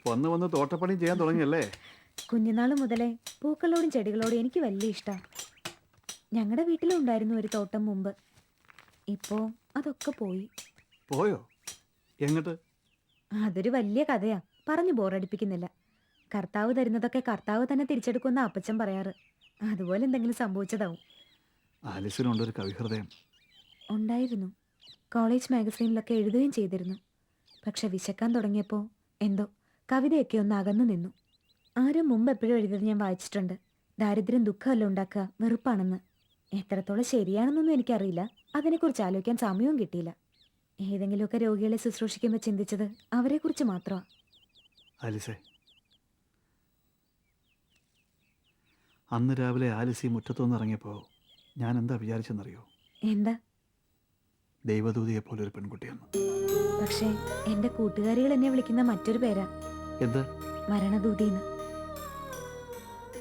വന്ന് വന്ന് തോട്ടപ്പണി ചെയ്യാൻ തുടങ്ങിയല്ലേ? കുഞ്ഞുനാൾ മുതലേ പൂക്കളോടും ചെടികളോടും എനിക്ക് വലിയ ഇഷ്ടം. ഞങ്ങളുടെ വീട്ടിലും ഉണ്ടായിരുന്നു ഒരു തോട്ടം മുമ്പ്. ഇപ്പോ അതൊക്കെ പോയി. പോയോ? എങ്ങട്ട്? അതൊരു വലിയ കഥയാ, പറഞ്ഞു ബോറടിപ്പിക്കുന്നില്ല. കർത്താവ് തരുന്നതൊക്കെ കർത്താവ് തന്നെ തിരിച്ചെടുക്കുമെന്ന അപ്പച്ചൻ പറയാറ്. അതുപോലെ എന്തെങ്കിലും സംഭവിച്ചതാവും. ആലിസിനുണ്ടൊരു കവിഹൃദയം. ഉണ്ടായിരുന്നു. കോളേജ് മാഗസീനിലൊക്കെ എഴുതുകയും ചെയ്തിരുന്നു. പക്ഷെ വിശക്കാൻ തുടങ്ങിയപ്പോൾ എന്തോ കവിതയൊക്കെ ഒന്ന് അകന്നു നിന്നു. ആരും മുമ്പ് എപ്പോഴും എഴുതിയത് ഞാൻ വായിച്ചിട്ടുണ്ട്. ദാരിദ്ര്യം ദുഃഖമല്ല ഉണ്ടാക്കുക, വെറുപ്പാണെന്ന്. എത്രത്തോളം ശരിയാണെന്നൊന്നും എനിക്കറിയില്ല. അതിനെക്കുറിച്ച് ആലോചിക്കാൻ സമയവും കിട്ടിയില്ല. ഏതെങ്കിലുമൊക്കെ രോഗികളെ ശുശ്രൂഷിക്കുമ്പോൾ ചിന്തിച്ചത് അവരെക്കുറിച്ച് മാത്രമാണ്. ആലിസേ, അന്ന് രാവിലെ ആലിസി മുറ്റത്തുനിന്ന് ഇറങ്ങിയപ്പോൾ ഞാൻ എന്താ വിചാരിച്ചെന്നറിയോ? എന്താ? ദൈവദൂതിയെ പോലെ ഒരു പെൺകുട്ടിയെന്ന്. പക്ഷേ എന്റെ കൂട്ടുകാരികൾ എന്നെ വിളിക്കുന്ന മറ്റൊരു പേരാ. എന്ത്? മരണദൂതിന്ന്.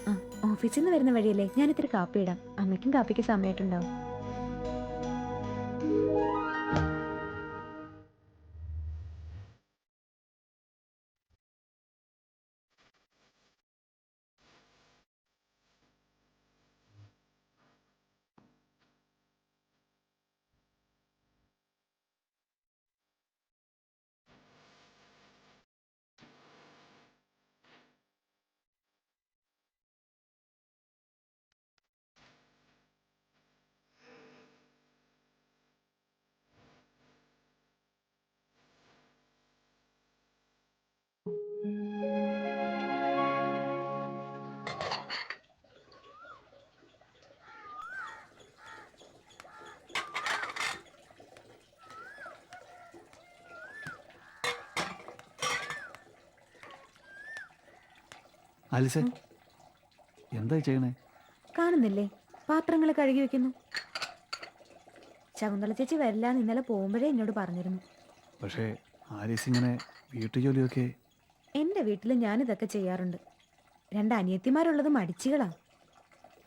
ആ, ഓഫീസിൽ നിന്ന് വരുന്ന വഴിയല്ലേ, ഞാൻ ഇത്തിരി കാപ്പി ഇടാം. അമ്മയ്ക്കും കാപ്പിക്ക് സമയമായിട്ടുണ്ടാവും. ആലിസേ, എന്തായി ചെയ്യണേ? കാണുന്നില്ലേ, പാത്രങ്ങൾ കഴുകി വെക്കുന്നു. ശകുന്തള ചേച്ചി വരില്ലാന്ന് ഇന്നലെ പോകുമ്പോഴേ എന്നോട് പറഞ്ഞിരുന്നു. പക്ഷേ ആലിസ് ഇങ്ങനെ വീട്ടുജോലിയൊക്കെ. എൻ്റെ വീട്ടിൽ ഞാനിതൊക്കെ ചെയ്യാറുണ്ട്. 2 അനിയത്തിമാരുള്ളത് മടിച്ചികളാ.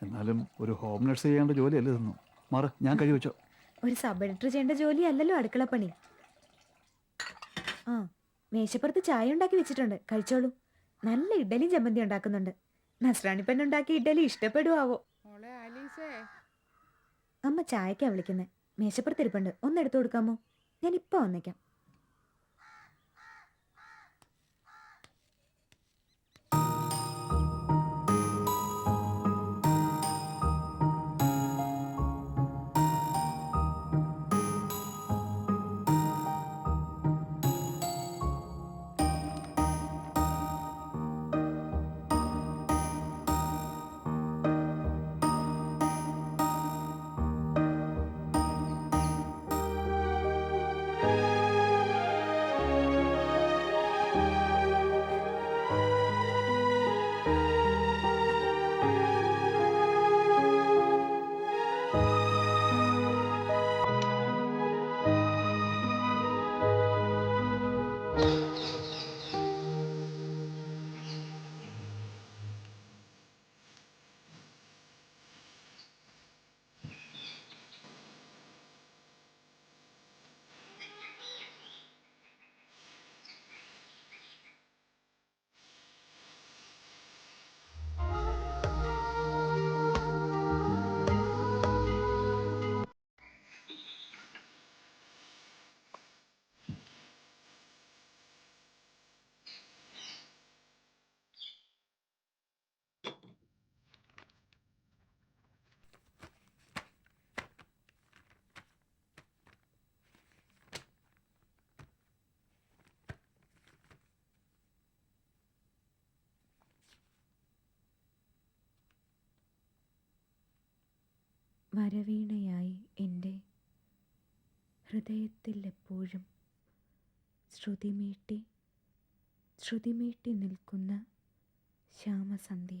എന്നാലും ഒരു ഹോം നഴ്സ് ചെയ്യേണ്ട ജോലിയല്ലേ തന്നു. മാറ്, ഞാൻ കഴി വെച്ചോ. ഒരു സബ് എഡിറ്റർ ചെയ്യേണ്ട ജോലി അല്ലല്ലോ അടുക്കളപ്പണി. ആ, മേശപ്പുറത്ത് ചായ ഉണ്ടാക്കി വെച്ചിട്ടുണ്ട്, കഴിച്ചോളൂ. നല്ല ഇഡ്ഡലിയും ചമ്മന്തി ഉണ്ടാക്കുന്നുണ്ട്. നസ്രാണി പെണ്ണുണ്ടാക്കി ഇഡ്ഡലി ഇഷ്ടപ്പെടുവാവോ? അമ്മ ചായക്കാ വിളിക്കുന്നത്. മേശപ്പുറത്ത് ഇരിപ്പുണ്ട്, ഒന്ന് എടുത്തു കൊടുക്കാമോ? ഞാൻ ഇപ്പൊ വന്നേക്കാം. വരവീണയായി എൻ്റെ ഹൃദയത്തിൽ എപ്പോഴും ശ്രുതിമീട്ടി ശ്രുതിമീട്ടി നിൽക്കുന്ന ശ്യാമസന്ധ്യ.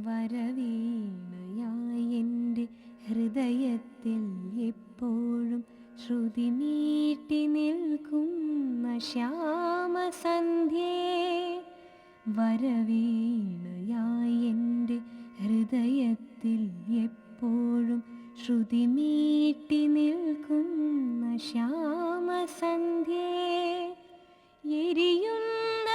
വരവീണയായി എൻ്റെ ഹൃദയത്തിൽ എപ്പോഴും ശ്രുതിമീട്ടി നിൽക്കുന്ന ശ്യാമസന്ധ്യേ. വരവീണയായി എൻ്റെ ഹൃദയത്തിൽ എപ്പോഴും ശ്രുതിമീട്ടി നിൽക്കുന്ന ശ്യാമസന്ധ്യേ. എരിയുന്ന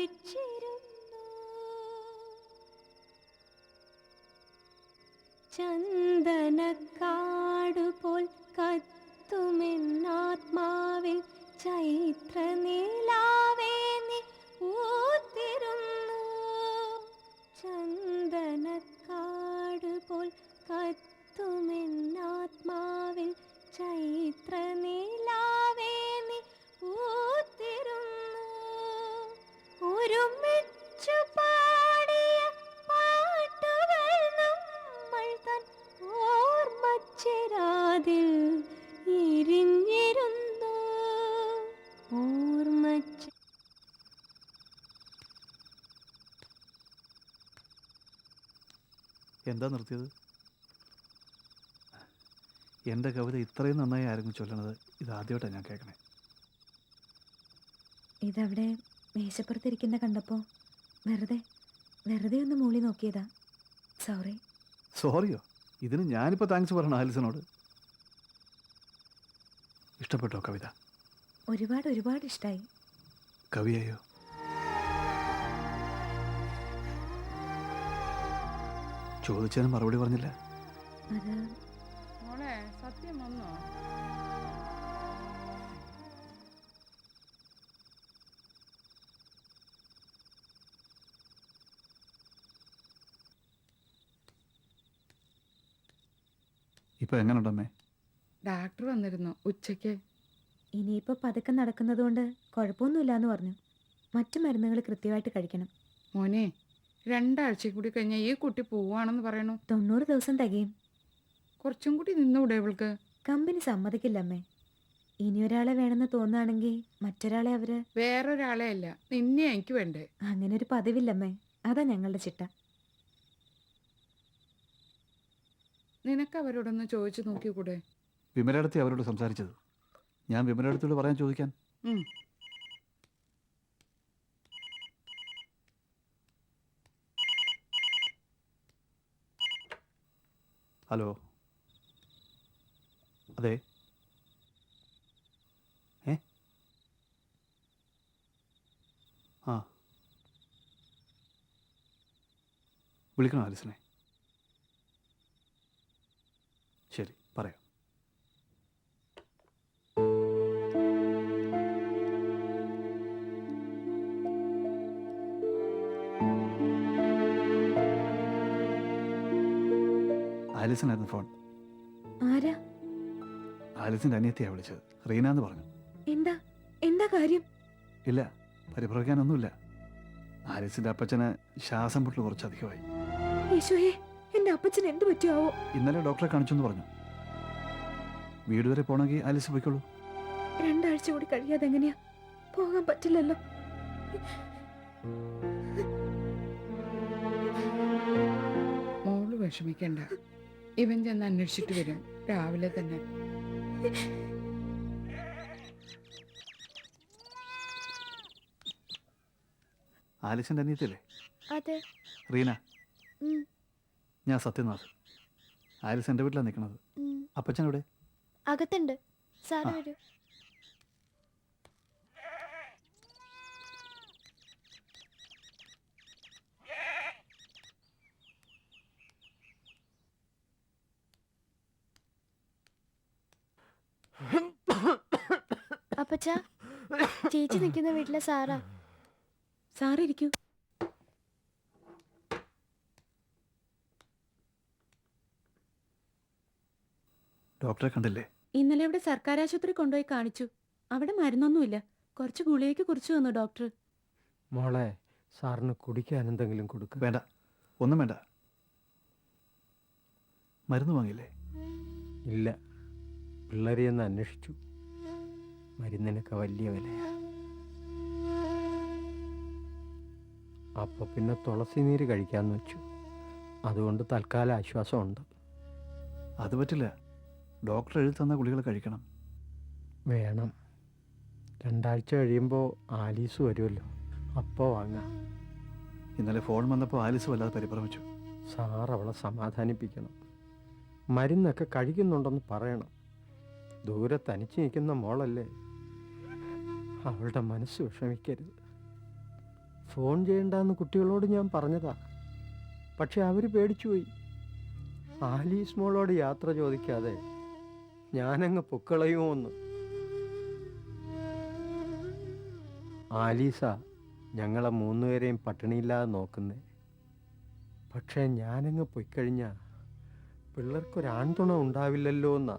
മരിച്ചിരുന്നു. ചന്ദനക്കാടുപോൽ കത്തുമെന്നാത്മാവിൽ ചൈത്രനിലാവേ നീ പൂത്തിരുന്നു. ചന്ദനക്കാടുപോൽ കത്തുമെന്നാത്മാവിൽ ചൈത്രനിലാവേ നീ പൂത്തിരുന്നു. ഒരുമിച്ചു പാടിയ പാട്ടുകൾ നമ്മൾ തൻ ഓർമ്മച്ചിരാതിൽ എരിഞ്ഞിരുന്നു. ഓർമ്മച്ച എന്താ നിർത്തിയത്? എൻ്റെ കവിത ഇത്രയും നന്നായി ആരെങ്കിലും ചൊല്ലണത് ഇതാദ്യമായിട്ടാണ് ഞാൻ കേൾക്കണേ. ഇതവിടെ മേശപ്പുറത്തിരിക്കുന്ന കണ്ടപ്പോൾ വെറുതെ ഒന്ന് മൂളി നോക്കിയതാ. സോറി. സോറിയോ? ഇതിന് ഞാനിപ്പോൾ താങ്ക്സ് പറയണം ആലിസിനോട്. ഇഷ്ടപ്പെട്ടോ കവിത? ഒരുപാട് ഇഷ്ടമായി. കവിയെയോ? ചോദിച്ചതിന് മറുപടി പറഞ്ഞില്ല. അത് മോളെ സത്യം വന്നോ? ഇപ്പൊ എങ്ങനെയുണ്ടമ്മേ? ഡാക്ടർ വന്നിരുന്നു ഉച്ചയ്ക്ക്. ഇനിയിപ്പോൾ പതുക്കെ നടക്കുന്നതുകൊണ്ട് കുഴപ്പമൊന്നുമില്ലാന്ന് പറഞ്ഞു. മറ്റു മരുന്നുകൾ കൃത്യമായിട്ട് കഴിക്കണം. മോനെ 2 ആഴ്ച കൂടി കഴിഞ്ഞാൽ ഈ കുട്ടി പോവാണെന്ന് പറയണു. 90 ദിവസം തികയും. കുറച്ചും കൂടി നിന്നൂടെ ഇവൾക്ക്? കമ്പനി സമ്മതിക്കില്ലമ്മേ. ഇനിയൊരാളെ വേണമെന്ന് തോന്നുകയാണെങ്കിൽ മറ്റൊരാളെ അവര് വേറൊരാളെ അല്ല, നിന്നെ എനിക്ക് വേണ്ടേ. അങ്ങനെ ഒരു പതിവില്ലമ്മേ. അതാ ഞങ്ങളുടെ ചിട്ട. നിനക്ക് അവരോടൊന്ന് ചോദിച്ചു നോക്കിക്കൂടെ? വിമലടത്തി അവരോട് സംസാരിച്ചത്. ഞാൻ വിമലടത്തോട് പറയാൻ ചോദിക്കാൻ. ഹലോ, അതെ. ആ, വിളിക്കണോ ആലിസിനെ? ശരി, പറയാം. ആലിസിനായിരുന്നു ഫോൺ. ആരാ? ആലിസിൻ്റെ അനിയത്തിയാണ് വിളിച്ചത്. റീന എന്ന് പറഞ്ഞു. എന്താ കാര്യം? ഇല്ല, പരിഭ്രമിക്കാനൊന്നുമില്ല. ആലിസിൻ്റെ അപ്പച്ചന് ശ്വാസം മുട്ടൽ കുറച്ചധികമായി. ഈശോയെ, എന്റെ അപ്പച്ചൻ എന്ത് പറ്റിയാവോ? ഇന്നലെ ഡോക്ടറെ കാണിച്ചു എന്ന് പറഞ്ഞു. വീട് വരെ പോകണമെങ്കിൽ ആലിസ് പോയിക്കോളൂ. 2 ആഴ്ച കൂടി കഴിയാതെ എങ്ങനെയാ? പോകാൻ പറ്റില്ലല്ലോ. മോള് വിഷമിക്കണ്ട, ഇവൻ ചെന്ന് അന്വേഷിച്ചിട്ട് വരും രാവിലെ തന്നെ. ആലിസിൻ്റെ അനിയത്തിയല്ലേ? അതെ. റീന, ഞാൻ സത്യനാഥ്. ആലിസ് എൻ്റെ വീട്ടിലാണ് നിൽക്കുന്നത്. അപ്പച്ചൻ എവിടെ? അകത്തുണ്ട്. സാറ് ആ. വരൂ. അപ്പച്ച, ചേച്ചി നിൽക്കുന്ന വീട്ടിലെ സാറാ. സാറിരിക്കൂ. ഡോക്ടറെ കണ്ടില്ലേ? ഇന്നലെ ഇവിടെ സർക്കാർ ആശുപത്രി കൊണ്ടുപോയി കാണിച്ചു. അവിടെ മരുന്നൊന്നുമില്ല. കുറച്ച് ഗുളികയ്ക്ക് കുറിച്ച് തന്നു ഡോക്ടർ. മോളെ, സാറിന് കുടിക്കാൻ എന്തെങ്കിലും കൊടുക്കുക. വേണ്ട, ഒന്നും വേണ്ട. മരുന്ന് വാങ്ങിയില്ലേ? ഇല്ല, പിള്ളേരെ ഒന്ന് അന്വേഷിച്ചു. മരുന്നിനൊക്കെ വലിയ വിലയാ. അപ്പോൾ പിന്നെ തുളസി നീര് കഴിക്കാമെന്ന് വെച്ചു. അതുകൊണ്ട് തൽക്കാലം ആശ്വാസമുണ്ട്. അത് പറ്റില്ല. ഡോക്ടർ എഴുതി തന്ന ഗുളികൾ കഴിക്കണം. വേണം. 2 ആഴ്ച കഴിയുമ്പോൾ ആലീസ് വരുമല്ലോ, അപ്പോൾ വാങ്ങാം. ഇന്നലെ ഫോൺ വന്നപ്പോൾ ആലിസ് വല്ലാതെ പരിഭ്രമിച്ചു. സാർ അവളെ സമാധാനിപ്പിക്കണം. മരുന്നൊക്കെ കഴിക്കുന്നുണ്ടെന്ന് പറയണം. ദൂരെ തനിച്ച് നിൽക്കുന്ന മോളല്ലേ, അവളുടെ മനസ്സ് വിഷമിക്കരുത്. ഫോൺ ചെയ്യണ്ടെന്ന് കുട്ടികളോട് ഞാൻ പറഞ്ഞതാ. പക്ഷെ അവർ പേടിച്ചുപോയി. ആലീസ് മോളോട് യാത്ര ചോദിക്കാതെ ഞാനങ്ങ് പൊക്കളയുമോ എന്ന്. ആലീസ ഞങ്ങളെ മൂന്നുപേരെയും പട്ടിണിയില്ലാതെ നോക്കുന്നേ. പക്ഷേ ഞാനങ്ങ് പൊയ്ക്കഴിഞ്ഞാൽ പിള്ളേർക്കൊരാൺതുണ ഉണ്ടാവില്ലല്ലോ എന്നാ.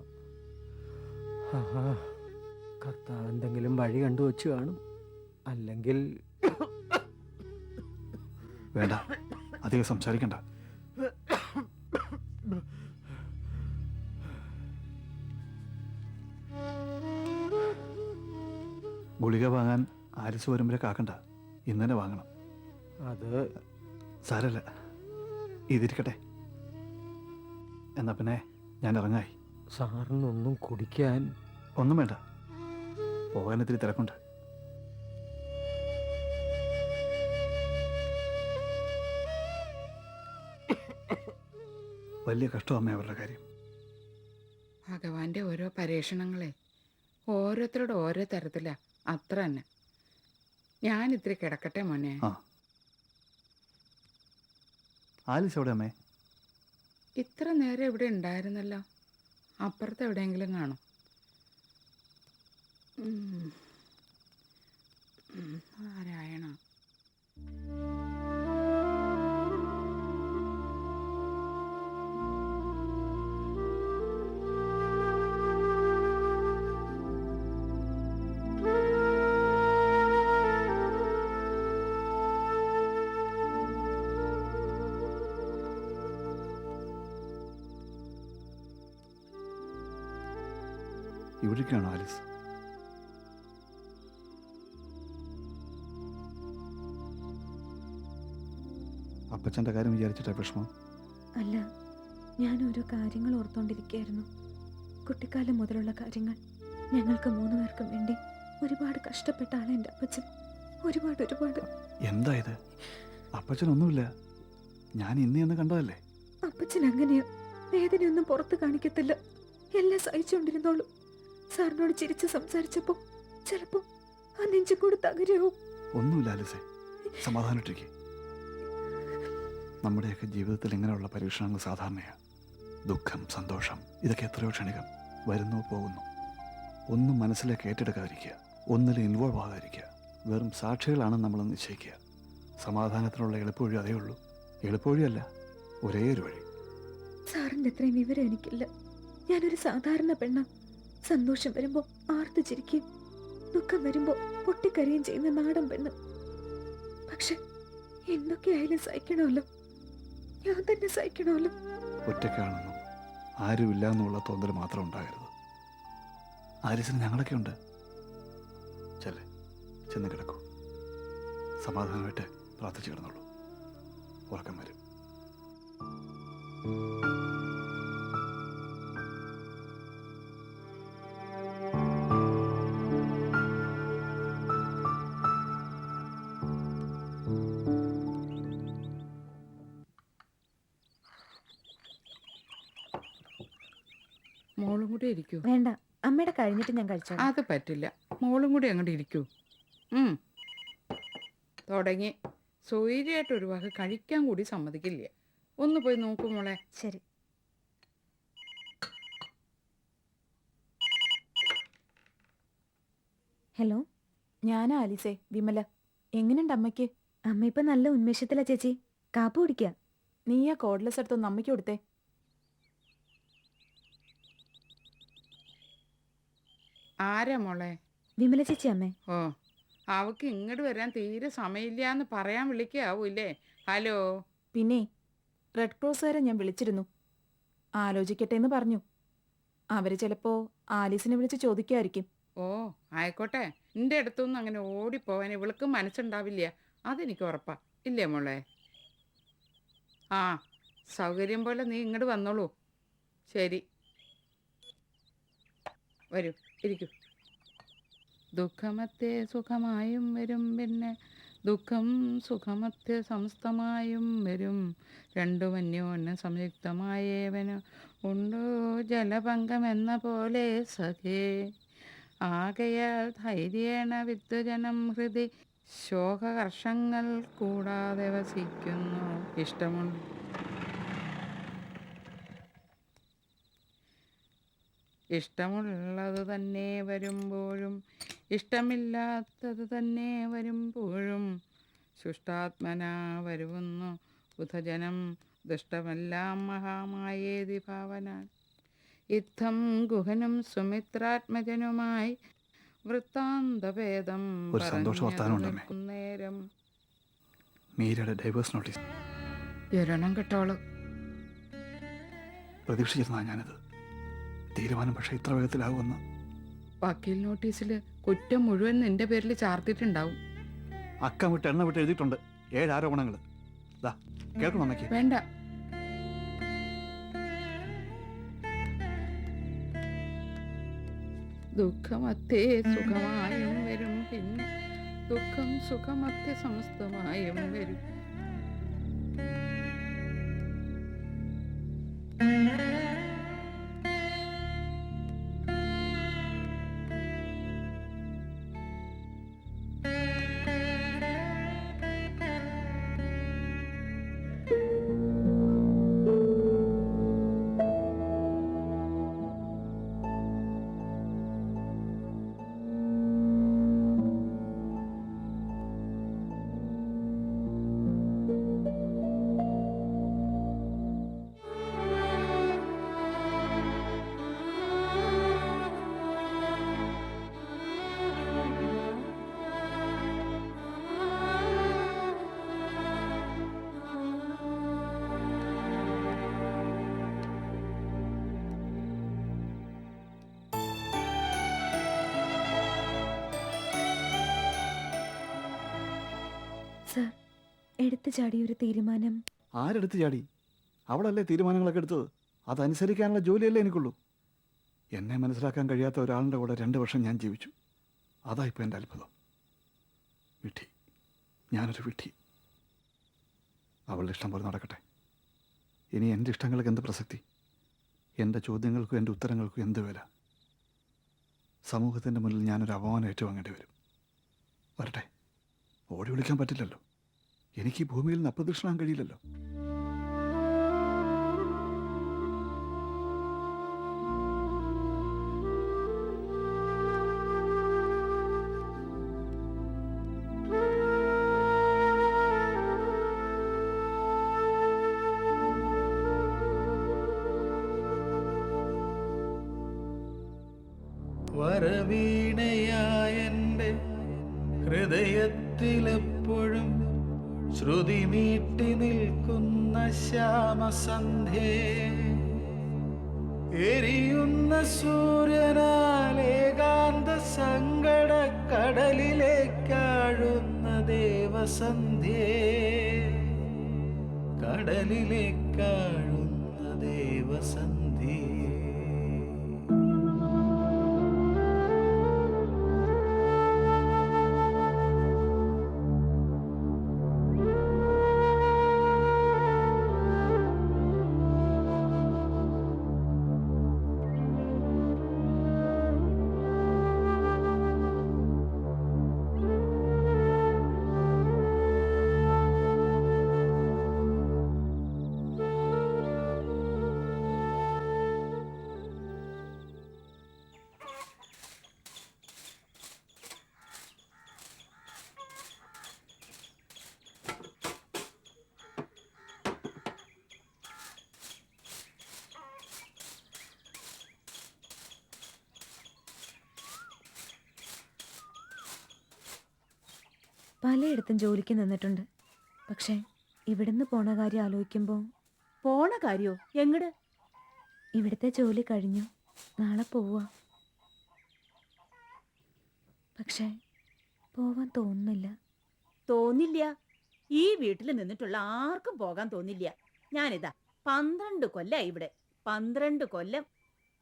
കർത്താവ് എന്തെങ്കിലും വഴി കണ്ടുവച്ച് കാണും. അല്ലെങ്കിൽ വേണ്ട, അധികം സംസാരിക്കണ്ട. ഗുളിക വാങ്ങാൻ ആലിസ് വരുമ്പോഴേക്ക് ആക്കണ്ട, ഇന്ന് തന്നെ വാങ്ങണം. അത് സാരല്ല, ഇതിരിക്കട്ടെ. എന്നാ പിന്നെ ഞാൻ ഇറങ്ങായി. സാറിനൊന്നും കുടിക്കാൻ ഒന്നും വേണ്ട, പോകാൻ ഇത്തിരി തിരക്കുണ്ട്. വലിയ കഷ്ടം അമ്മ അവരുടെ കാര്യം. ഭഗവാന്റെ ഓരോ പരീക്ഷണങ്ങളെ ഓരോരുത്തരുടെ ഓരോ തരത്തിലാ, അത്ര തന്നെ. ഞാൻ ഇത്തിരി കിടക്കട്ടെ മോനെ. ആ, ആലിസ് എവിടെ അമ്മേ? ഇത്ര നേരം ഇവിടെ ഉണ്ടായിരുന്നല്ലോ. അപ്പുറത്ത് എവിടെയെങ്കിലും കാണും. ആരായണോ? ഇവിടേക്കാണോ ആലിസ്? അപ്പച്ചൻ്റെ കാര്യം വിചാരിച്ചിട്ടാ വിഷമം? അല്ല, ഞാൻ ഓരോ കാര്യങ്ങൾ ഓർത്തോണ്ടിരിക്കുകയായിരുന്നു. കുട്ടിക്കാലം മുതലുള്ള കാര്യങ്ങൾ. ഞങ്ങൾക്ക് 3 പേർക്കും വേണ്ടി ഒരുപാട് കഷ്ടപ്പെട്ട ആളെ എൻ്റെ അപ്പച്ചൻ. ഒരുപാട്. എന്താ ഇത്? അപ്പച്ചനൊന്നുമില്ല, ഞാൻ ഇന്ന് കണ്ടതല്ലേ. അപ്പച്ചൻ അങ്ങനെയാ, വേദനയൊന്നും പുറത്ത് കാണിക്കത്തില്ല. എല്ലാം സഹിച്ചുകൊണ്ടിരുന്നോളൂ. സാറിനോട് ചിരിച്ച് സംസാരിച്ചപ്പോ ചിലപ്പോ ആ നെഞ്ചും കൂടെ തകരാവും. ഒന്നുമില്ല ആലിസേ, സമാധാനിട്ടിരിക്കെ. നമ്മുടെയൊക്കെ ജീവിതത്തിൽ ഇങ്ങനെയുള്ള പരീക്ഷണങ്ങൾ സാധാരണയാണ്. ദുഃഖം, സന്തോഷം, ഇതൊക്കെ എത്രയോ ക്ഷണികം. വരുന്നു പോകുന്നു. ഒന്നും മനസ്സിലേക്ക് ഏറ്റെടുക്കാതിരിക്കുക, ഒന്നിലും ഇൻവോൾവ് ആകാതിരിക്കുക. വെറും സാക്ഷികളാണ് നമ്മൾ നിശ്ചയിക്കുക. സമാധാനത്തിനുള്ള എളുപ്പവഴി അതേ ഉള്ളൂ. എളുപ്പവഴിയല്ല, ഒരേ ഒരു വഴി. സാറിന്റെ അത്രയും വിവരം എനിക്കില്ല. ഞാനൊരു സാധാരണ പെണ്ണ. സന്തോഷം വരുമ്പോ ആർത്ത് ചിരിക്കുകയും ദുഃഖം വരുമ്പോ പൊട്ടിക്കരയും ചെയ്യുന്ന നാടൻ പെണ്ണ്. പക്ഷെ എന്തൊക്കെയായാലും സഹിക്കണമല്ലോ, ഞാൻ തന്നെ സഹിക്കണമല്ലോ. ഒറ്റയ്ക്കാണെന്നും ആരുമില്ല എന്നുള്ള തോന്നൽ മാത്രം ഉണ്ടാകരുത്. ആലിസിന് ഞങ്ങളൊക്കെ ഉണ്ട്. ചെന്ന് കിടക്കൂ, സമാധാനമായിട്ട് പ്രാർത്ഥിച്ചു കിടന്നുള്ളൂ. ഉറക്കം വരും. മോളും കൂടി ഇരിക്കൂ. വേണ്ട, അമ്മയുടെ കഴിഞ്ഞിട്ട് ഞാൻ കഴിച്ചോ. അത് പറ്റില്ല, മോളും കൂടി അങ്ങോട്ട് ഇരിക്കൂ. തുടങ്ങി സ്വൈര്യമായിട്ട് ഒരു വക കഴിക്കാൻ കൂടി സമ്മതിക്കില്ല. ഒന്ന് പോയി നോക്കൂ മോളെ. ശരി. ഹലോ, ഞാനാ ആലിസേ, വിമല. എങ്ങനെയുണ്ട് അമ്മയ്ക്ക്? അമ്മ ഇപ്പൊ നല്ല ഉന്മേഷത്തിലാ ചേച്ചി. കാപ്പ് കുടിക്കുക. നീ ആ കോഡ്ലെസ് എടുത്തൊന്ന് അമ്മയ്ക്ക് കൊടുത്തേ. ആരാ മോളെ? വിമല ചേച്ചി അമ്മേ. ഓ, അവക്ക് ഇങ്ങോട്ട് വരാൻ തീരെ സമയമില്ല എന്ന് പറയാൻ വിളിക്കാവൂല്ലേ? ഹലോ. പിന്നെ റെഡ് ക്രോസുകാരെ ഞാൻ വിളിച്ചിരുന്നു. ആലോചിക്കട്ടെ എന്ന് പറഞ്ഞു. അവര് ചിലപ്പോ ആലീസിനെ വിളിച്ച് ചോദിക്കുമായിരിക്കും. ഓ, ആയിക്കോട്ടെ. എൻ്റെ അടുത്തൊന്നും അങ്ങനെ ഓടിപ്പോവാൻ ഇവൾക്ക് മനസ്സുണ്ടാവില്ല, അതെനിക്ക് ഉറപ്പാ. ഇല്ലേ മോളെ? ആ, സൗകര്യം പോലെ നീ ഇങ്ങോട്ട് വന്നോളൂ. ശരി, വരൂ, ഇരിക്കൂ. ദുഃഖമത്തെ സുഖമായും വരും, പിന്നെ ദുഃഖം സുഖമത്തെ സമസ്തമായും വരും. രണ്ടും അന്യോന്യം സംയുക്തമായേവന് ഉണ്ടോ ജലപങ്കമെന്ന പോലെ സഖേ. ആകയാൽ ധൈര്യേണ വിദ്വജനം ഹൃദി ശോകഹർഷങ്ങൾ കൂടാതെ വസിക്കുന്നു. ഇഷ്ടമുള്ള ഇഷ്ടമുള്ളത് തന്നെ വരുമ്പോഴും ഇഷ്ടമില്ലാത്തത് തന്നെ വരുമ്പോഴും ശുഷ്ടാത്മന വരുന്നു ബുധജനം ദുഷ്ടമെല്ലാം മഹാമായേതി ഭാവന. യുദ്ധം ഗുഹനും സുമിത്രാത്മജനുമായി വൃത്താന്തഭേദം ഒരു സന്തോഷ വർത്താനമുണ്ടമ്മേ. നേരം മീരയുടെ ഡൈവേഴ്സ് നോട്ടീസ് എരണം കെട്ടോള്. പ്രതീക്ഷിച്ചിരുന്നതാണ് ഞാനിത്. തീരുമാനം പക്ഷേ ഇത്ര വേഗത്തിലാകുമെന്ന്. വക്കീൽ നോട്ടീസിൽ കുറ്റം മുഴുവൻ നിന്റെ പേരിൽ ചാർത്തിട്ടുണ്ടാവും. അക്കം വിട്ട് എണ്ണ വിട്ട് എഴുതിയിട്ടുണ്ട് 7 ആരോപണങ്ങൾ. കേൾക്കണം അമ്മയ്ക്ക്. വേണ്ട, ദുഃഖമത്തേ സുഖമായും വരും, പിന്നെ ദുഃഖം സുഖമത്തെ സമസ്തമായും വരും. സർ, എടുത്തു ചാടിയ ഒരു തീരുമാനം. ആരെടുത്ത് ചാടി? അവളല്ലേ തീരുമാനങ്ങളൊക്കെ എടുത്തത്. അതനുസരിക്കാനുള്ള ജോലിയല്ലേ എനിക്കുള്ളൂ. എന്നെ മനസ്സിലാക്കാൻ കഴിയാത്ത ഒരാളുടെ കൂടെ 2 വർഷം ഞാൻ ജീവിച്ചു. അതാ ഇപ്പോൾ എൻ്റെ അത്ഭുതം. വിഡ്ഢി, ഞാനൊരു വിഡ്ഢി. അവളുടെ ഇഷ്ടം പോലെ നടക്കട്ടെ. ഇനി എൻ്റെ ഇഷ്ടങ്ങൾക്ക് എന്ത് പ്രസക്തി? എൻ്റെ ചോദ്യങ്ങൾക്കും എൻ്റെ ഉത്തരങ്ങൾക്കും എന്ത് വില? സമൂഹത്തിൻ്റെ മുന്നിൽ ഞാനൊരു അപമാനം ഏറ്റുവാങ്ങേണ്ടി വരും. വരട്ടെ, ഓടി വിളിക്കാൻ പറ്റില്ലല്ലോ. എനിക്ക് ഈ ഭൂമിയിൽ നിന്ന് അപ്രദക്ഷിണാൻ കഴിയില്ലല്ലോ. വരവീണയായെൻ്റെ ഹൃദയത്തിലെപ്പോഴും ശ്രുതി മീട്ടി നിൽക്കുന്ന ശ്യാമസന്ധ്യേ, എരിയുന്ന സൂര്യനാൽ ഏകാന്ത സങ്കട കടലിലേക്കാഴുന്ന ദേവസന്ധ്യേ, കടലിലേക്കാഴുന്ന ദേവസന്ധ്യേ. പലയിടത്തും ജോലിക്ക് നിന്നിട്ടുണ്ട്. പക്ഷേ ഇവിടുന്ന് പോണ കാര്യം ആലോചിക്കുമ്പോൾ പോണ കാര്യോ? എങ്ങട്? ഇവിടുത്തെ ജോലി കഴിഞ്ഞു, നാളെ പോവാ. പക്ഷേ പോവാൻ തോന്നുന്നില്ല. തോന്നില്ല? ഈ വീട്ടിൽ നിന്നിട്ടുള്ള ആർക്കും പോകാൻ തോന്നില്ല. ഞാനിതാ 12 കൊല്ലായി ഇവിടെ. 12 കൊല്ലം.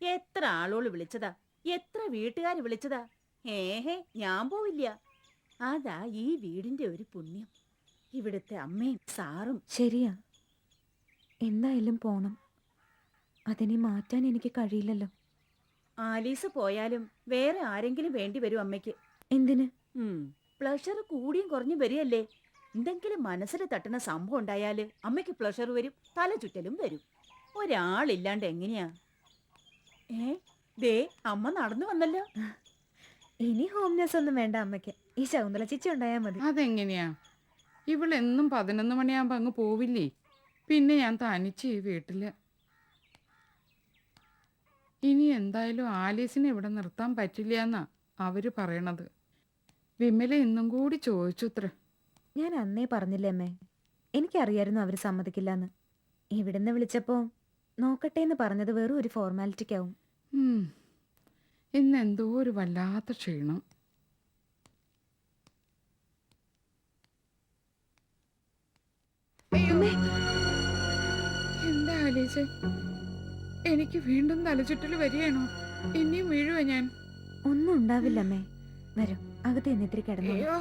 എത്ര ആളോള് വിളിച്ചതാ, എത്ര വീട്ടുകാർ വിളിച്ചതാ. ഏഹേ, ഞാൻ പോവില്ല. അതാ ഈ വീടിന്റെ ഒരു പുണ്യം. ഇവിടുത്തെ അമ്മയും സാറും. ശരിയാ, എന്തായാലും പോണം. അതിനെ മാറ്റാൻ എനിക്ക് കഴിയില്ലല്ലോ. ആലീസ് പോയാലും വേറെ ആരെങ്കിലും വേണ്ടി വരും അമ്മയ്ക്ക്. എന്തിന്? പ്രഷർ കൂടിയും കുറഞ്ഞും വരികയല്ലേ. എന്തെങ്കിലും മനസ്സിൽ തട്ടുന്ന സംഭവം ഉണ്ടായാല് അമ്മയ്ക്ക് പ്രഷർ വരും, തല ചുറ്റലും വരും. ഒരാളില്ലാണ്ട് എങ്ങനെയാ? ദേ അമ്മ നടന്നു വന്നല്ലോ. ഇനി ഹോം നഴ്സ് ഒന്നും വേണ്ട അമ്മയ്ക്ക്. ഈ ശകുന്തള ചേച്ചി ഉണ്ടായാൽ മതി. അതെങ്ങനെയാ? ഇവളെന്നും 11 മണിയാകുമ്പോൾ അങ്ങ് പോവില്ലേ? പിന്നെ ഞാൻ തനിച്ച് ഈ വീട്ടിൽ. ഇനി എന്തായാലും ആലീസിനെ ഇവിടെ നിർത്താൻ പറ്റില്ല എന്നാ അവർ പറയണത്. വിമല ഇന്നും കൂടി ചോദിച്ചു അത്ര. ഞാൻ അന്നേ പറഞ്ഞില്ലേ അമ്മേ, എനിക്കറിയായിരുന്നു അവർ സമ്മതിക്കില്ലെന്ന്. ഇവിടുന്ന് വിളിച്ചപ്പോൾ നോക്കട്ടെ എന്ന് പറഞ്ഞത് വെറും ഒരു ഫോർമാലിറ്റിക്കാവും. ഇന്നെന്തോ ഒരു വല്ലാത്ത ക്ഷീണം. എന്താ ആലീസ്, എനിക്ക് വീണ്ടും തലചുറ്റൽ വരികയാണോ? ഇനിയും വീഴുവ ഞാൻ? ഒന്നും ഉണ്ടാവില്ല അമ്മേ. വരും, അകത്ത് എന്നിത്തിരി കിടന്നു. അയ്യോ,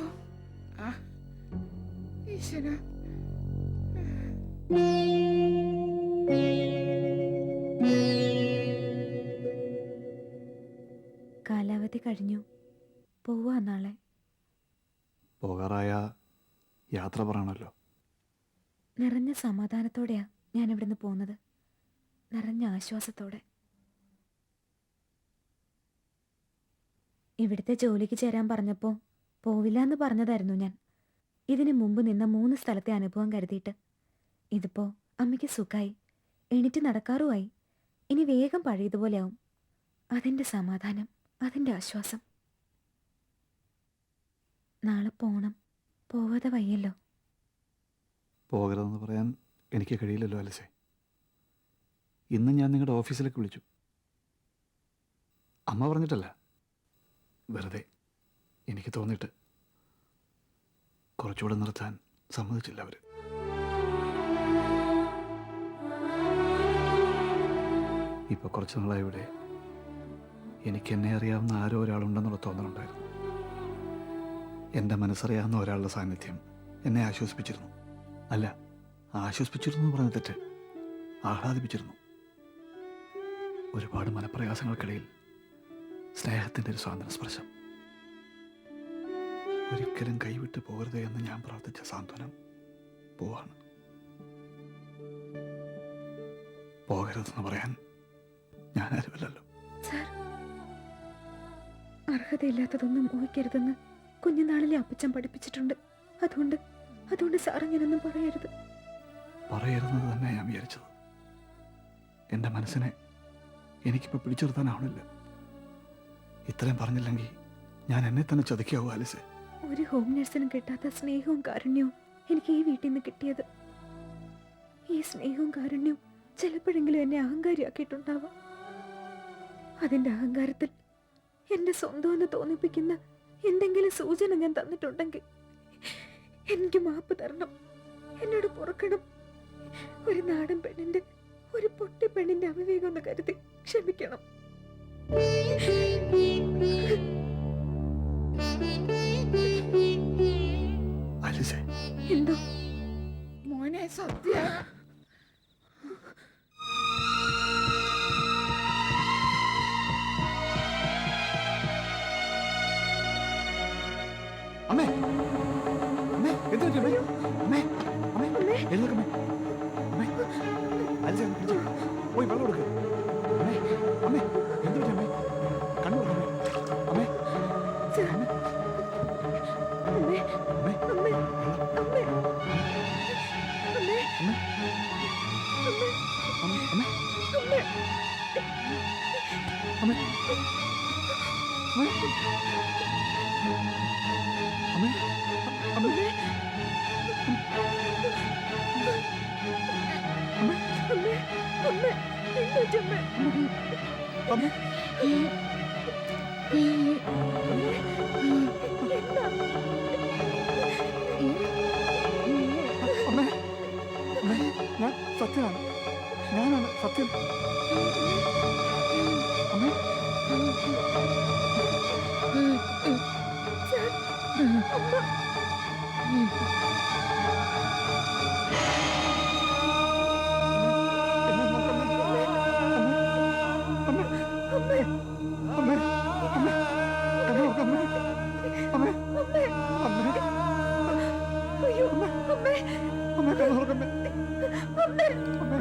ഈശ്വരാ. കാലാവധി കഴിഞ്ഞു, പോവാ നാളെ. പോകാറായ യാത്ര പറയണമല്ലോ. നിറഞ്ഞ സമാധാനത്തോടെയാ ഞാൻ ഇവിടുന്ന് പോകുന്നത്, നിറഞ്ഞ ആശ്വാസത്തോടെ. ഇവിടുത്തെ ജോലിക്ക് ചേരാൻ പറഞ്ഞപ്പോൾ പോവില്ല എന്ന് പറഞ്ഞതായിരുന്നു ഞാൻ. ഇതിനു മുമ്പ് നിന്ന 3 സ്ഥലത്തെ അനുഭവം കരുതിയിട്ട്. ഇതിപ്പോ അമ്മയ്ക്ക് സുഖമായി, എണീറ്റ് നടക്കാറുമായി. ഇനി വേഗം പഴയതുപോലെയാവും. അതിൻ്റെ സമാധാനം, അതിൻ്റെ ആശ്വാസം. നാളെ പോണം, പോവാതെ വയ്യല്ലോ. പോകരുതെന്ന് പറയാൻ എനിക്ക് കഴിയില്ലല്ലോ ആലിസേ. ഇന്ന് ഞാൻ നിങ്ങളുടെ ഓഫീസിലേക്ക് വിളിച്ചു. അമ്മ പറഞ്ഞിട്ടല്ല, വെറുതെ എനിക്ക് തോന്നിയിട്ട്. കുറച്ചുകൂടെ നിർത്താൻ സമ്മതിച്ചില്ല അവർ. ഇപ്പോൾ കുറച്ച് നാളായി ഇവിടെ എനിക്ക് എന്നെ അറിയാവുന്ന ആരോ ഒരാളുണ്ടെന്നുള്ള തോന്നലുണ്ടായിരുന്നു. എൻ്റെ മനസ്സറിയാവുന്ന ഒരാളുടെ സാന്നിധ്യം എന്നെ ആശ്വസിപ്പിച്ചിരുന്നു. അല്ല, ആശ്വസിപ്പിച്ചിരുന്നു എന്ന് പറഞ്ഞ തെറ്റ്, ആഹ്ലാദിപ്പിച്ചിരുന്നു. ഒരുപാട് മനപ്രയാസങ്ങൾക്കിടയിൽ സ്നേഹത്തിൻ്റെ ഒരു സ്വാതന്ത്ര്യ സ്പർശം. ഒരിക്കലും കൈവിട്ട് പോകരുതേ എന്ന് ഞാൻ പ്രാർത്ഥിച്ച സാന്ത്വനം പോവാണ്. പോകരുതെന്ന് പറയാൻ ഞാൻ ആരുമല്ലല്ലോ. സാർ, അർഹതയില്ലാത്തതൊന്നും മോഹിക്കരുതെന്ന് കുഞ്ഞുനാളിലെ അപ്പച്ചൻ പഠിപ്പിച്ചിട്ടുണ്ട്. അതുകൊണ്ട് സാർ അങ്ങനൊന്നും പറയരുത്. പറയരുന്നത് തന്നെ ഞാൻ വിചാരിച്ചത്. എൻ്റെ മനസ്സിനെ എനിക്കിപ്പോൾ പിടിച്ചു നിർത്താനാവണില്ല. ഇത്രയും പറഞ്ഞില്ലെങ്കിൽ ഞാൻ എന്നെ തന്നെ ചതിക്കാവൂ ആലിസേ. ഒരു ഹോം നഴ്സിനും കിട്ടാത്ത സ്നേഹവും കാരുണ്യവും എനിക്ക് ഈ വീട്ടിൽ നിന്ന് കിട്ടിയത്. ഈ സ്നേഹവും കാരുണ്യവും ചിലപ്പോഴെങ്കിലും എന്നെ അഹങ്കാരിയാക്കിയിട്ടുണ്ടാവാം. അതിൻ്റെ അഹങ്കാരത്തിൽ എന്റെ സ്വന്തം എന്ന് തോന്നിപ്പിക്കുന്ന എന്തെങ്കിലും സൂചന ഞാൻ തന്നിട്ടുണ്ടെങ്കിൽ എനിക്ക് മാപ്പ് തരണം, എന്നോട് പൊറുക്കണം. ഒരു നാടൻ പെണ്ണിന്റെ, ഒരു പൊട്ടി പെണ്ണിന്റെ അവിവേകം എന്ന് കരുതി ക്ഷമിക്കണം. ആലിസേ, എന്തോ മോനെ സത്യ. അമ്മേ, അമ്മേ, എന്ത് പറ്റി അമ്മേ? അമ്മേ, അമ്മേ, എഴുന്നേൽക്കമ്മേ. അമ്മേ, ആലിസേ, ഒന്ന് പിടിച്ച് പോയി വെള്ളം കൊടുക്ക്. അമ്മേ, അമ്മേ, എന്ത് പറ്റി അമ്മേ? കണ്ണു തുറക്കമ്മേ. അമ്മേ, അമ്മേ, അമ്മേ, അമ്മേ, അമ്മേ, അമ്മേ, അമ്മേ, അമ്മേ, അമ്മേ, അമ്മേ, അമ്മേ, അമ്മേ, അമ്മേ, അമ്മേ, എഴുന്നേറ്റമ്മേ. അമ്മേ, എന്താ? അമ്മേ, അമ്മേ, ഞാൻ സത്യമാണ്, ഞാനാണ് സത്യം. അമ്മേ, എന്നെ നോക്കമ്മേ. അമ്മേ, അമ്മേ, അമ്മേ, അമ്മേ, അമ്മേ, കണ്ണു തുറക്കമ്മേ. അമ്മേ, അമ്മേ, അമ്മേ, കണ്ണ് തുറക്കമ്മേ. അമ്മേ.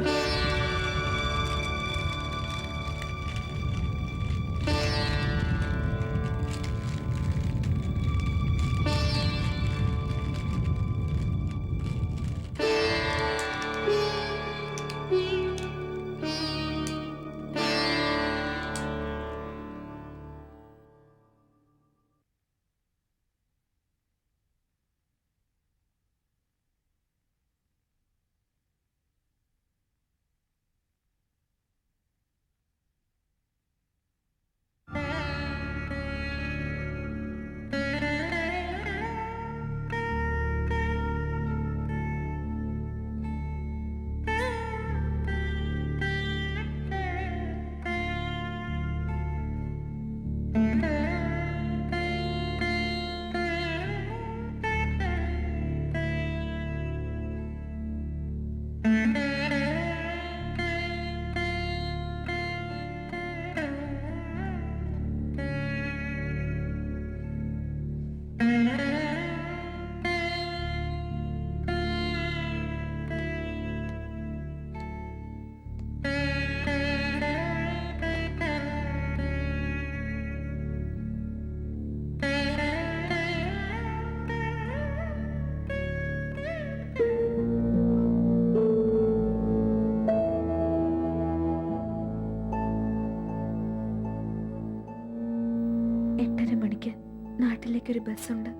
നാട്ടിലേക്കൊരു ബസ്സുണ്ട്.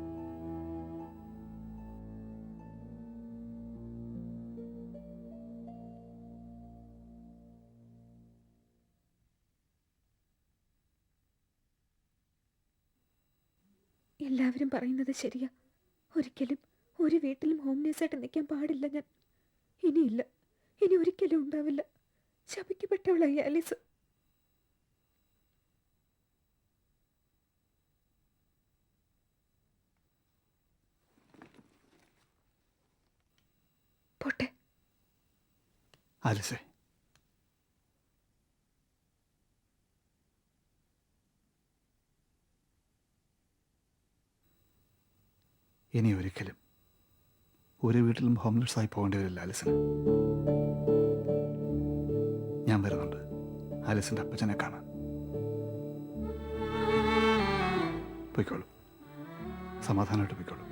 എല്ലാവരും പറയുന്നത് ശരിയാ. ഒരിക്കലും ഒരു വീട്ടിലും ഹോംലെസ്സായിട്ട് നിൽക്കാൻ പാടില്ല ഞാൻ. ഇനിയില്ല, ഇനി ഒരിക്കലും ഉണ്ടാവില്ല. ശപിക്കപ്പെട്ടവളായി ആലീസ്. പോട്ടെ. ആലിസേ, ഇനി ഒരിക്കലും ഒരു വീട്ടിലും ഹോംലെസ് ആയി പോകേണ്ടി വരില്ല ആലിസിന്. ഞാൻ വരുന്നുണ്ട് ആലിസിന്റെ അപ്പച്ചനെ കാണാൻ. പൊയ്ക്കോളൂ, സമാധാനമായിട്ട് പൊയ്ക്കോളൂ.